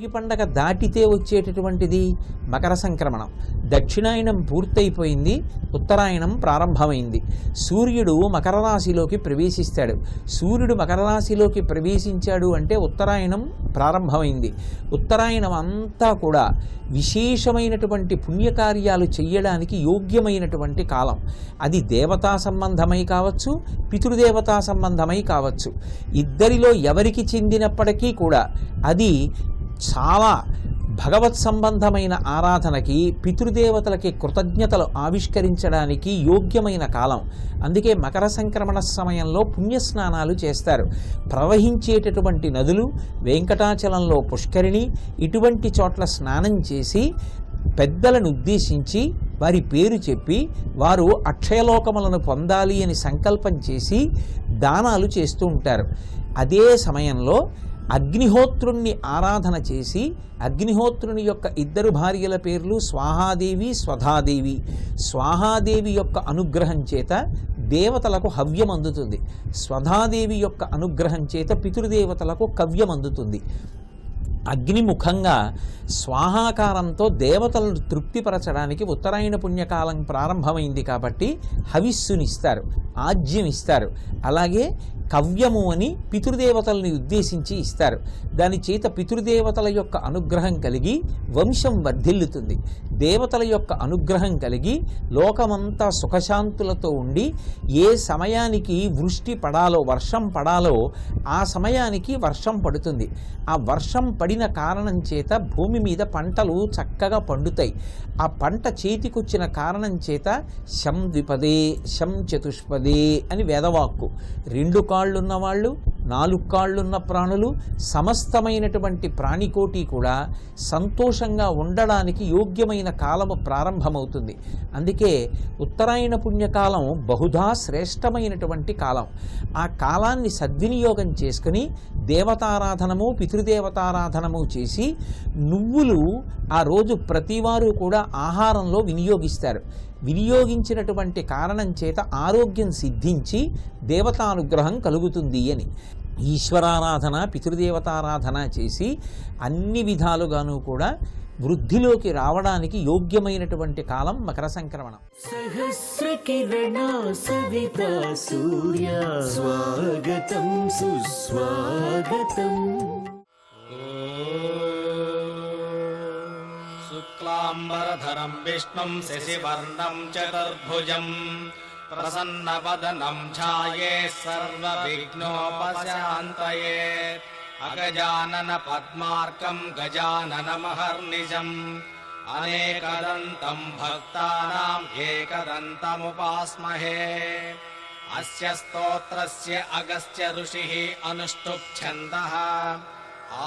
భోగి పండగ దాటితే వచ్చేటటువంటిది మకర సంక్రమణం. దక్షిణాయనం పూర్తయిపోయింది, ఉత్తరాయణం ప్రారంభమైంది. సూర్యుడు మకర రాశిలోకి ప్రవేశిస్తాడు. సూర్యుడు మకర రాశిలోకి ప్రవేశించాడు అంటే ఉత్తరాయణం ప్రారంభమైంది. ఉత్తరాయణం అంతా కూడా విశేషమైనటువంటి పుణ్యకార్యాలు చెయ్యడానికి యోగ్యమైనటువంటి కాలం. అది దేవతా సంబంధమై కావచ్చు, పితృదేవతా సంబంధమై కావచ్చు. ఇద్దరిలో ఎవరికి చెందినప్పటికీ కూడా అది చాలా భగవత్ సంబంధమైన ఆరాధనకి, పితృదేవతలకి కృతజ్ఞతలు ఆవిష్కరించడానికి యోగ్యమైన కాలం. అందుకే మకర సంక్రమణ సమయంలో పుణ్యస్నానాలు చేస్తారు. ప్రవహించేటటువంటి నదులు, వెంకటాచలంలో పుష్కరిణి, ఇటువంటి చోట్ల స్నానం చేసి పెద్దలను ఉద్దేశించి వారి పేరు చెప్పి వారు అక్షయలోకములను పొందాలి అని సంకల్పం చేసి దానాలు చేస్తూ ఉంటారు. అదే సమయంలో అగ్నిహోత్రుణ్ణి ఆరాధన చేసి అగ్నిహోత్రుని యొక్క ఇద్దరు భార్యల పేర్లు స్వాహాదేవి, స్వధాదేవి. స్వాహాదేవి యొక్క అనుగ్రహం చేత దేవతలకు హవ్యం అందుతుంది. స్వధాదేవి యొక్క అనుగ్రహం చేత పితృదేవతలకు కవ్యం అందుతుంది. అగ్నిముఖంగా స్వాహాకారంతో దేవతలను తృప్తిపరచడానికి ఉత్తరాయణ పుణ్యకాలం ప్రారంభమైంది కాబట్టి హవిస్సునిస్తారు, ఆజ్యం ఇస్తారు. అలాగే కవ్యము అని పితృదేవతల్ని ఉద్దేశించి ఇస్తారు. దాని చేత పితృదేవతల యొక్క అనుగ్రహం కలిగి వంశం వర్ధిల్లుతుంది. దేవతల యొక్క అనుగ్రహం కలిగి లోకమంతా సుఖశాంతులతో ఉండి ఏ సమయానికి వృష్టి పడాలో, వర్షం పడాలో ఆ సమయానికి వర్షం పడుతుంది. ఆ వర్షం పడిన కారణం చేత భూమి మీద పంటలు చక్కగా పండుతాయి. ఆ పంట చేతికొచ్చిన కారణం చేత శం ద్విపదే శం చతుష్పదే అని వేదవాక్కు. 2 కాళ్ళున్న వాళ్ళు, 4 కాళ్ళున్న ప్రాణులు, సమస్తమైనటువంటి ప్రాణికోటి కూడా సంతోషంగా ఉండడానికి యోగ్యమైన కాలము ప్రారంభమవుతుంది. అందుకే ఉత్తరాయణ పుణ్యకాలం బహుధా శ్రేష్టమైనటువంటి కాలం. ఆ కాలాన్ని సద్వినియోగం చేసుకుని దేవతారాధనము, పితృదేవతారాధనము చేసి నువ్వులు ఆ రోజు ప్రతివారు కూడా ఆహారంలో వినియోగిస్తారు. వినియోగించినటువంటి కారణం చేత ఆరోగ్యం సిద్ధించి దేవతానుగ్రహం కలుగుతుంది అని. ఈశ్వరారాధన, పితృదేవతారాధన చేసి అన్ని విధాలుగాను కూడా వృద్ధిలోకి రావడానికి యోగ్యమైనటువంటి కాలం మకర సంక్రమణం. సహస్ర కిరణ సవిత సూర్య స్వాగతం సుస్వాగతం. శుక్లాంబరధరం విష్ణుం శశివర్ణం చతుర్భుజం ప్రసన్నవదనం ఛాయేత్ సర్వవిఘ్నోపశాంతయేత్. అగజానన పద్మార్కం గజాననమహర్నిశం అనేకదంతం భక్తానాం ఏకదంతముపాస్మహే. అస్య స్తోత్రస్య అగస్త్య ఋషిః అనుష్టుప్ ఛందః.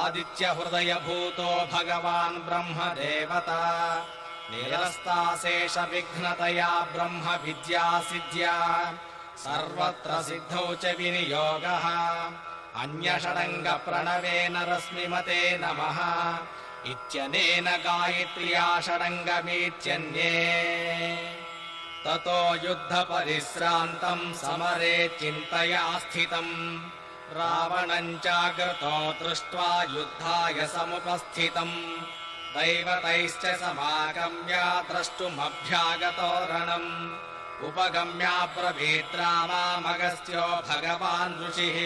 ఆదిత్య హృదయ భూతో భగవాన్ బ్రహ్మదేవత. నిరస్తాశేష విఘ్నతయా బ్రహ్మ విద్యా సిద్ధ్యా. సర్వత్ర సిద్ధౌ చ వినియోగః. అన్యషడంగ ప్రణవేన రశ్మిమతే నమః ఇత్యనేన గాయత్ర్యా షడంగమీత్యన్యే. తతో యుద్ధ పరిశ్రాంతం సమరే చింతయా స్థితం. రావణం చాగ్రతో దృష్ట్వా యుద్ధాయ సముపస్థితం. దైవతైశ్చ సమాగమ్య ద్రష్టుమభ్యాగతో రణం. ఉపగమ్య బ్రవీత్ రామమగస్త్యో భగవాన్ ఋషిః.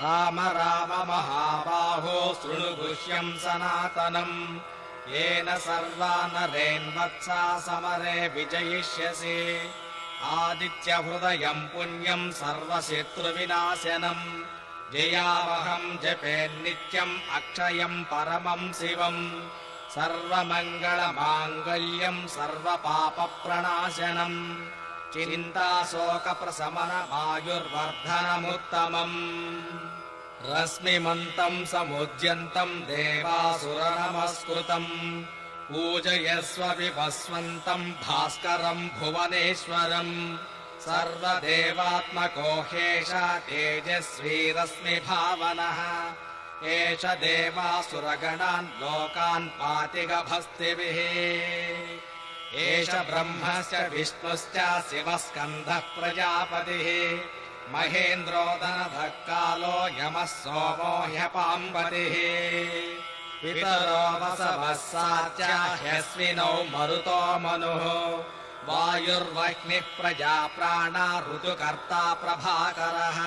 రామ రామ మహాబాహో శృణు గుహ్యం సనాతనం. येन सर्वा नरेन्वत्सा समरे विजयिष्यसि. आदित्यहृदयं पुण्यं सर्वशत्रुविनाशनं. जयावहं जपेन्नित्यम् अक्षयं परमं शिवम्. सर्वमङ्गलमाङ्गल्यं सर्वपापप्रणाशनम्. चिन्ताशोकप्रशमनमायुर्वर्धनमुत्तमम्. रश्मिमन्तं समुद्यन्तं देवासुरनमस्कृतं. पूजयस्व विभस्वन्तं भास्करं भुवनेश्वरं. सर्वदेवात्मको ह्येष तेजस्वी रश्मिभावनः. एष देवासुरगणान् लोकान् पाति गभस्तिभिः. एष ब्रह्मश्च विष्णुश्च शिवः स्कन्दः प्रजापतिः. महेन्द्रो धनधः कालो यमः सोमो ह्यपाम्बतिः. पितरो वसवः साच्या ह्यस्विनौ मरुतो मनुः वायुर्वह्निः प्रजा प्राणा ऋतुकर्ता प्रभाकरः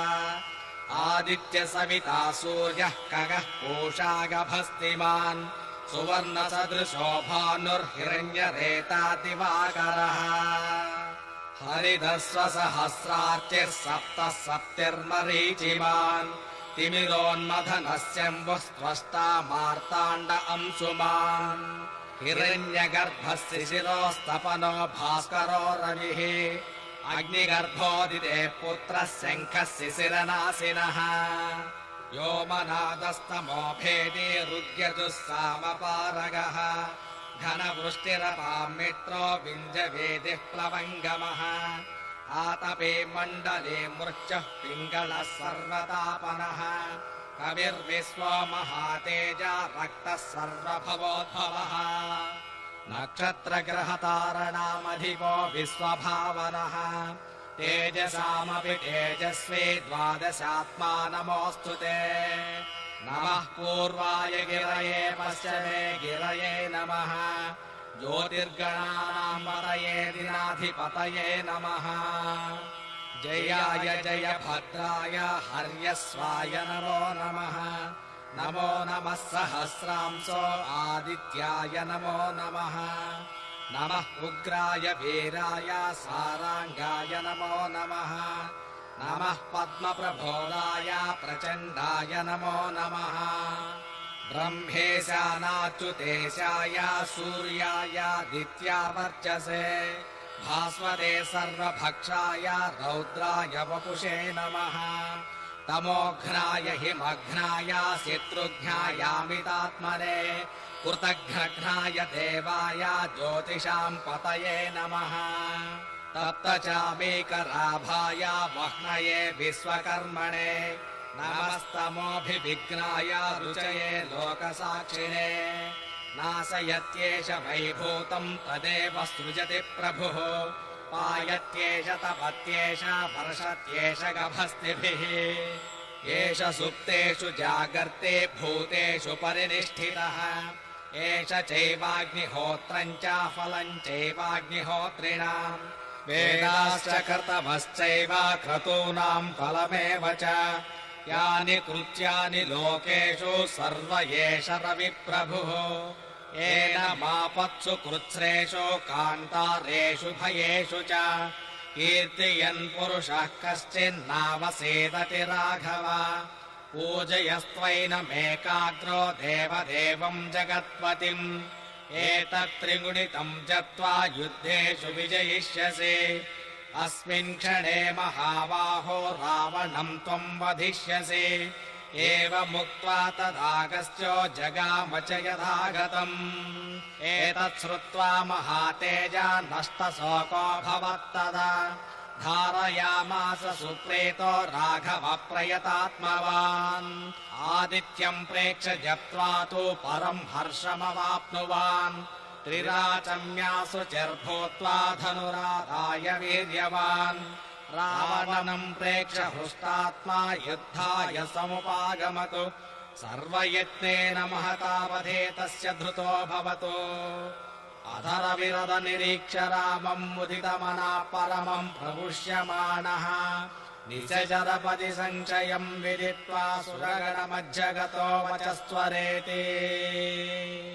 आदित्यसविता सूर्यः खगः पूषा गभस्तिमान् सुवर्णसदृशो भानुर्हिरण्यरेता दिवाकरः हरिदस्वसहस्रार्चिः सप्तः सप्तिर्मरीचिमान् तिमिरोन्मथनस्यम्बुः स्त्वष्टा मार्ताण्ड अंशुमान् हिरण्यगर्भः शिशिरोस्तपनो भास्करो रविः अग्निगर्भोदिते पुत्रः शङ्खः शिशिरनाशिनः व्योमनादस्तमो भेदी रुद्यजुः सामपारगः घनवृष्टिरपां मित्रो विञ्जवेदिः प्लवङ्गमः आतपे मण्डले मृत्युः पिङ्गलः सर्वतापनः कविर्विश्वो महातेजा रक्तः सर्वभवोद्भवः नक्षत्रग्रहतारणामधिपो विश्वभावनः तेजसामपि तेजस्वी द्वादशात्मा नमोऽस्तु ते नमः पूर्वाय गिरये पश्चिमे गिरये नमः ज्योतिर्गणानां पतये दिनाधिपतये नमः जयाय जय भद्राय हर्यस्वाय नमो नमः नमो नमः सहस्रांशो आदित्याय नमो नमः नमः उग्राय वीराय साराङ्गाय नमो नमः नमः पद्मप्रभोदाय प्रचण्डाय नमो नमः ब्रह्मेशानाच्युतेशाय सूर्यायादित्यावर्चसे भास्वते सर्वभक्षाय रौद्राय वपुषे नमः तमोघ्नाय हिमघ्नाय शत्रुघ्नायामितात्मने कृतघ्नघ्नाय देवाय ज्योतिषां पतये नमः तप्तचामीकराभाय वह्नये विश्वकर्मणे नमस्तमोऽभिविघ्नाय रुचये लोकसाक्षिणे नाशयत्येष वैभूतम् तदेव सृजति प्रभुः पायत्येष तपत्येष वर्षत्येष गभस्तिभिः एष सुप्तेषु जागर्ते भूतेषु परिनिष्ठितः एष चैवाग्निहोत्रम् च फलम् चैवाग्निहोत्रिणाम् वेदाश्च कर्तवश्चैव क्रतूनाम् फलमेव च यानि कृत्यानि लोकेषु सर्व एष रविप्रभुः एनमापत्सु कृत्स्रेषु कान्तारेषु भयेषु च कीर्तयन् पुरुषः कश्चिन्नावसेदति राघव पूजयस्त्वैनमेकाग्रो देवदेवम् जगत्पतिम् एतत्त्रिगुणितम् जत्वा युद्धेषु विजयिष्यसि अस्मिन् क्षणे महाबाहो रावणम् त्वम् वधिष्यसि एवमुक्त्वा तदागस्त्यो जगाम च यथागतम् एतत् श्रुत्वा महातेजा नष्टशोको भवत्तदा धारयामास सुप्रीतो राघव प्रयतात्मवान् आदित्यम् प्रेक्ष्य जप्त्वा तु परम् हर्षमवाप्नुवान् त्रिराचम्यासु चिर्भूत्वा धनुराधाय वीर्यवान् रावणम् प्रेक्ष्य हृष्टात्मा युद्धाय समुपागमतु सर्वयत्नेन महतावधे तस्य धृतो भवतु अधरविरद निरीक्ष्य रामम् मुदितमनः परमम् प्रपुष्यमाणः निशचरपदि संशयम् विदित्वा सुरगणमज्जगतो वचस्त्वरेति